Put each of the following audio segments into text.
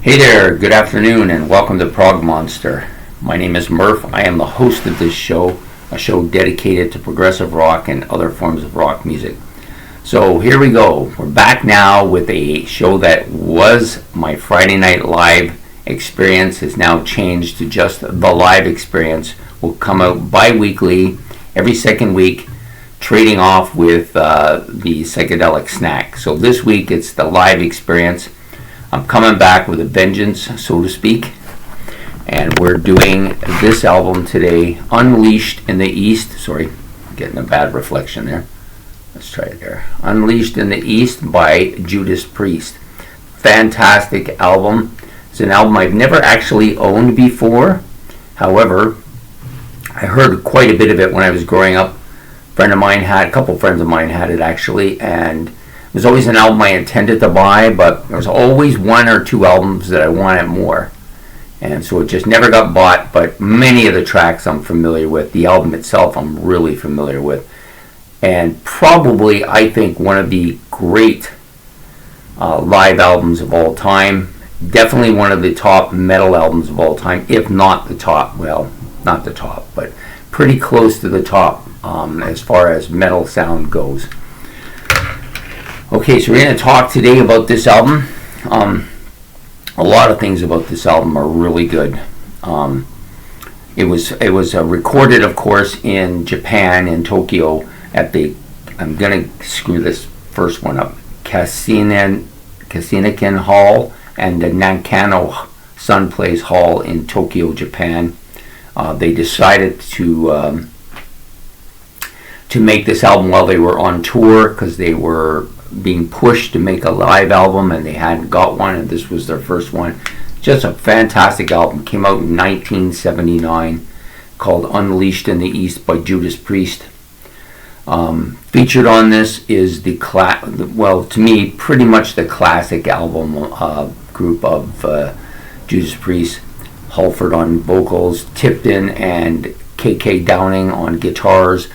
Hey there, good afternoon, and welcome to Prog Monster. My name is Murph. I am the host of this show, a show dedicated to progressive rock and other forms of rock music. So here we go. We're back now with a show that was my Friday Night Live experience. Has now changed to just the live experience. Will come out bi-weekly, every second week, trading off with the psychedelic snack. So this week it's the live experience. I'm coming back with a vengeance, so to speak, and we're doing this album today, Unleashed in the East. Sorry, I'm getting a bad reflection there. Let's try it there. Unleashed in the East by Judas Priest. Fantastic album. It's an album I've never actually owned before. However, I heard quite a bit of it when I was growing up. A couple friends of mine had it actually, and it was always an album I intended to buy, but there was always one or two albums that I wanted more. And so it just never got bought, but many of the tracks I'm familiar with. The album itself I'm really familiar with. And probably, I think, one of the great live albums of all time. Definitely one of the top metal albums of all time, if not the top. Well, not the top, but pretty close to the top as far as metal sound goes. Okay, so we're going to talk today about this album. A lot of things about this album are really good. It was recorded, of course, in Japan, in Tokyo, at the, I'm going to screw this first one up, Kasinaken Hall and the Nakano Sun Place Hall in Tokyo, Japan. They decided to make this album while they were on tour because they were being pushed to make a live album and they hadn't got one, and this was their first one. Just a fantastic album. Came out in 1979, called Unleashed in the East by Judas Priest. Featured on this is to me, pretty much the classic album group of Judas Priest. Halford on vocals, Tipton and K.K. Downing on guitars,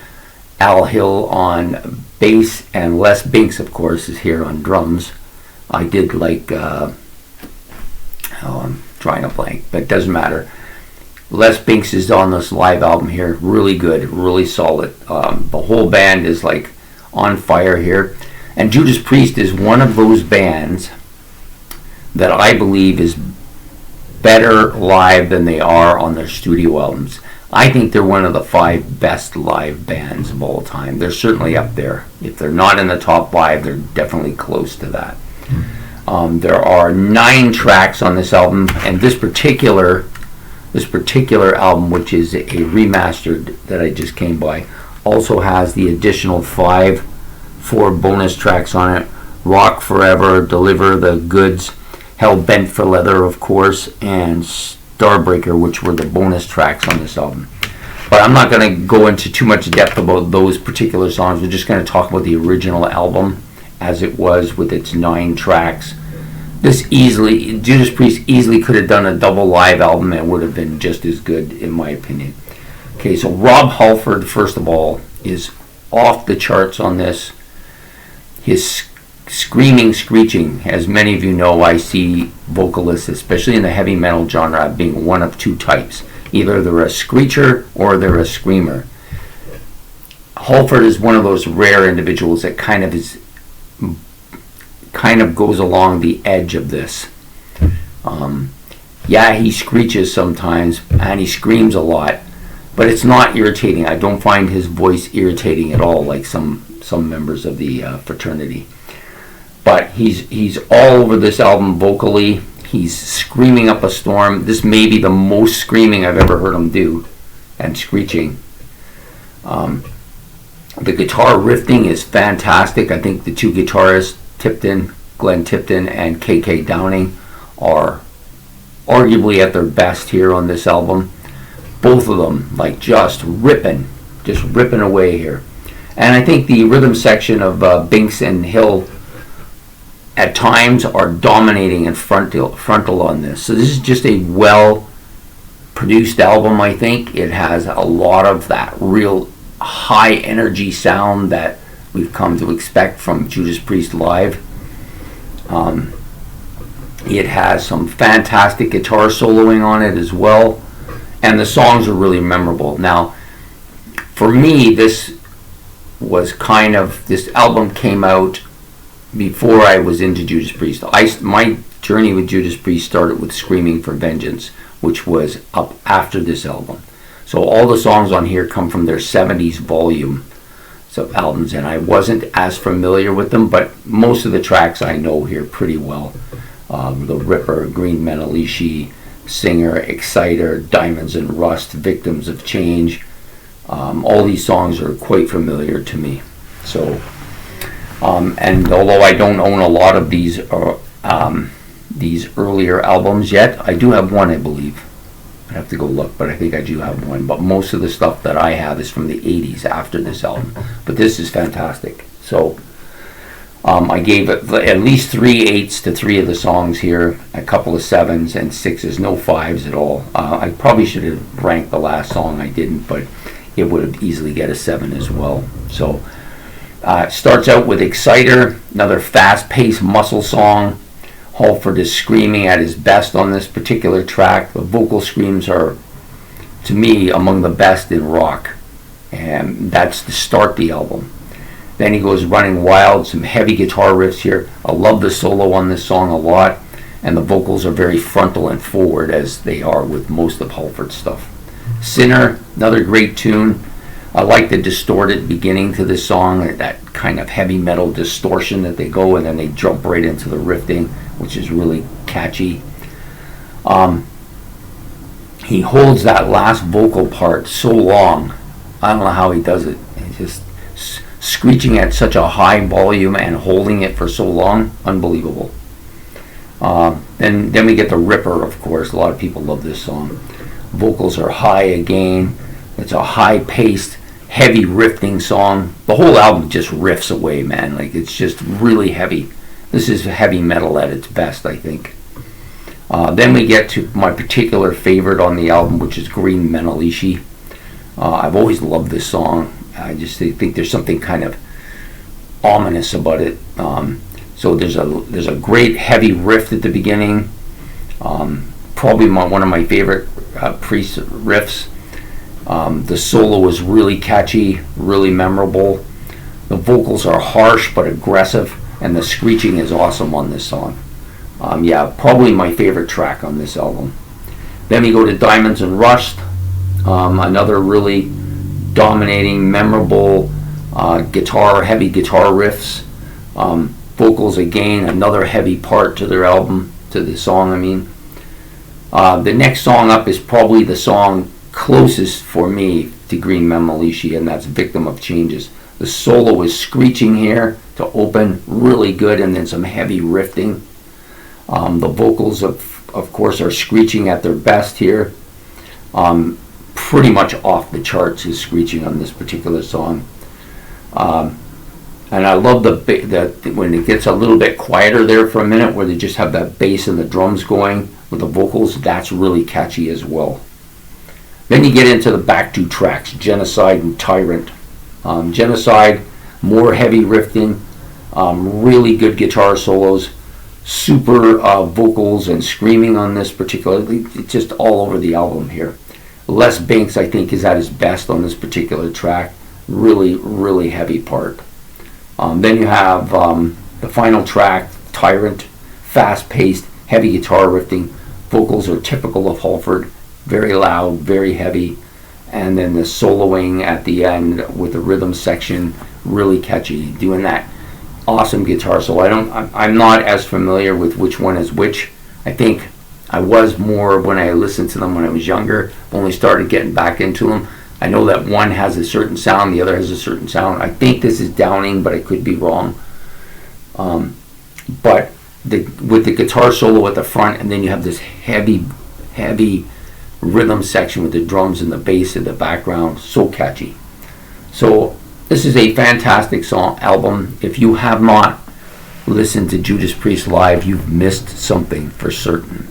Al Hill on bass, and Les Binks, of course, is here on drums. I did I'm drawing a blank, but it doesn't matter. Les Binks is on this live album here. Really good, really solid. The whole band is like on fire here. And Judas Priest is one of those bands that I believe is better live than they are on their studio albums. I think they're one of the 5 best live bands of all time. They're certainly up there. If they're not in the top 5, they're definitely close to that. There are 9 tracks on this album, and this particular album, which is a remastered that I just came by, also has the additional 4 bonus tracks on it. Rock Forever, Deliver the Goods, Hell Bent for Leather, of course, and Starbreaker, which were the bonus tracks on this album. But I'm not going to go into too much depth about those particular songs. We're just going to talk about the original album as it was with its 9 tracks. Judas Priest easily could have done a double live album and it would have been just as good, in my opinion. Okay, so Rob Halford, first of all, is off the charts on this. His screeching, as many of you know, I see vocalists, especially in the heavy metal genre, being one of 2 types. Either they're a screecher or they're a screamer. Halford is one of those rare individuals that kind of goes along the edge of this. He screeches sometimes and he screams a lot, but it's not irritating. I don't find his voice irritating at all, like some members of the fraternity. But he's all over this album vocally. He's screaming up a storm. This may be the most screaming I've ever heard him do, and screeching. The guitar riffing is fantastic. I think the 2 guitarists, Glenn Tipton and K.K. Downing, are arguably at their best here on this album. Both of them, just ripping away here. And I think the rhythm section of Binks and Hill at times are dominating and frontal on this. So this is just a well produced album, I think. It has a lot of that real high energy sound that we've come to expect from Judas Priest live. It has some fantastic guitar soloing on it as well, and the songs are really memorable. Now, for me, this album came out before I was into Judas Priest. My journey with Judas Priest started with Screaming for Vengeance, which was up after this album. So all the songs on here come from their 70s volume of albums, and I wasn't as familiar with them, but most of the tracks I know here pretty well. The Ripper, Green Menalishi, Singer, Exciter, Diamonds and Rust, Victims of Change. All these songs are quite familiar to me. So, and although I don't own a lot of these earlier albums yet, I do have one, I believe. I have to go look, but I think I do have one. But most of the stuff that I have is from the 80s after this album. But this is fantastic. So, I gave it at least 3 8s to 3 of the songs here, a couple of 7s and 6s, no 5s at all. I probably should have ranked the last song, I didn't, but it would have easily get a 7 as well. So, it starts out with Exciter, another fast-paced muscle song. Halford is screaming at his best on this particular track. The vocal screams are, to me, among the best in rock. And that's to start the album. Then he goes Running Wild, some heavy guitar riffs here. I love the solo on this song a lot. And the vocals are very frontal and forward, as they are with most of Halford's stuff. Sinner, another great tune. I like the distorted beginning to this song, that kind of heavy metal distortion that they go, and then they jump right into the riffing, which is really catchy. He holds that last vocal part so long. I don't know how he does it. He's just screeching at such a high volume and holding it for so long. Unbelievable. Then we get the Ripper, of course. A lot of people love this song. Vocals are high again. It's a high-paced, heavy riffing song. The whole album just riffs away, man. Like, it's just really heavy. This is heavy metal at its best, I think. Then we get to my particular favorite on the album, which is Green Menalishi. I've always loved this song. I just think there's something kind of ominous about it. So there's a great heavy riff at the beginning. Probably one of my favorite Priest riffs. The solo is really catchy, really memorable. The vocals are harsh but aggressive, and the screeching is awesome on this song. Probably my favorite track on this album. Then we go to Diamonds and Rust, another really dominating, memorable heavy guitar riffs. Vocals again, another heavy part to their album, to the song, I mean. The next song up is probably the song closest for me to Green Menalishi, and that's Victim of Changes. The solo is screeching here to open, really good, and then some heavy riffing. The vocals, of course, are screeching at their best here. Pretty much off the charts is screeching on this particular song. And I love when it gets a little bit quieter there for a minute, where they just have that bass and the drums going with the vocals. That's really catchy as well. Then you get into the back two tracks, Genocide and Tyrant. Genocide, more heavy riffing, really good guitar solos, super vocals and screaming on this particular. It's just all over the album here. Les Banks, I think, is at his best on this particular track. Really, really heavy part. Then you have the final track, Tyrant, fast-paced, heavy guitar riffing. Vocals are typical of Halford, very loud, very heavy. And then the soloing at the end with the rhythm section, really catchy, doing that awesome guitar solo. I'm not as familiar with which one is which. I think I was more when I listened to them when I was younger, only started getting back into them. I know that one has a certain sound, the other has a certain sound. I think this is Downing, but I could be wrong. But with the guitar solo at the front, and then you have this heavy rhythm section with the drums and the bass in the background, so catchy. So this is a fantastic album. If you have not listened to Judas Priest live, you've missed something for certain.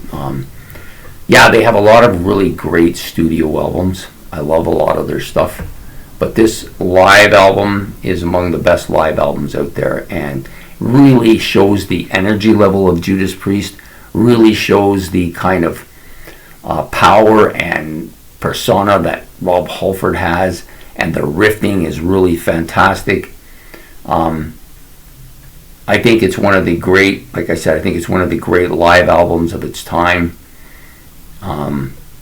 They have a lot of really great studio albums. I love a lot of their stuff, but this live album is among the best live albums out there, and really shows the energy level of Judas Priest, really shows the kind of power and persona that Rob Halford has, and the riffing is really fantastic. I think it's one of the great, like I said, I think it's one of the great live albums of its time.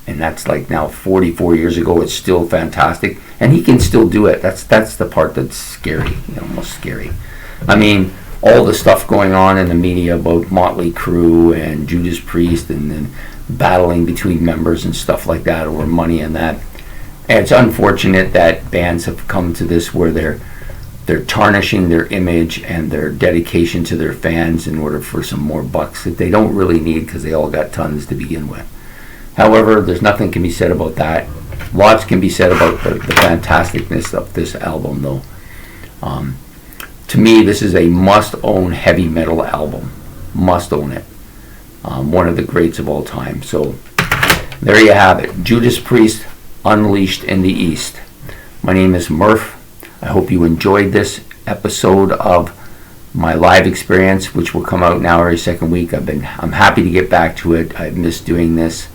And that's like now 44 years ago. It's still fantastic, and he can still do it. That's the part that's scary, almost scary. I mean, all the stuff going on in the media about Motley Crue and Judas Priest, and then battling between members and stuff like that over money and that. And it's unfortunate that bands have come to this where they're tarnishing their image and their dedication to their fans in order for some more bucks that they don't really need, because they all got tons to begin with. However, there's nothing can be said about that. Lots can be said about the fantasticness of this album, though. To me, this is a must-own heavy metal album. Must own it. One of the greats of all time. So, there you have it. Judas Priest, Unleashed in the East. My name is Murph. I hope you enjoyed this episode of my live experience, which will come out now every second week. I'm happy to get back to it. I've missed doing this.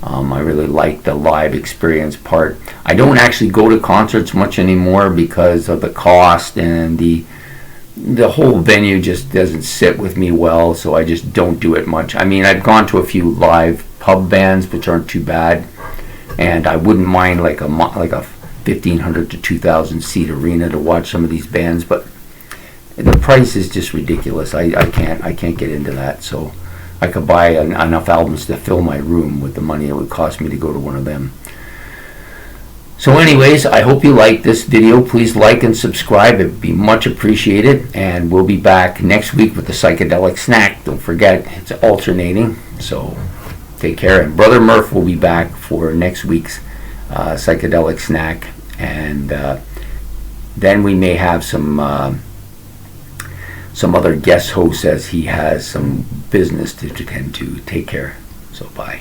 I really like the live experience part. I don't actually go to concerts much anymore because of the cost, and the whole venue just doesn't sit with me well, so I just don't do it much. I mean, I've gone to a few live pub bands, which aren't too bad, and I wouldn't mind like a 1,500 to 2,000 seat arena to watch some of these bands, but the price is just ridiculous. I can't get into that. So I could buy enough albums to fill my room with the money it would cost me to go to one of them. So anyways, I hope you liked this video. Please like and subscribe. It would be much appreciated. And we'll be back next week with the Psychedelic Snack. Don't forget, it's alternating. So take care. And Brother Murph will be back for next week's Psychedelic Snack. And then we may have some other guest hosts, as he has some business to attend to. Take care. So bye.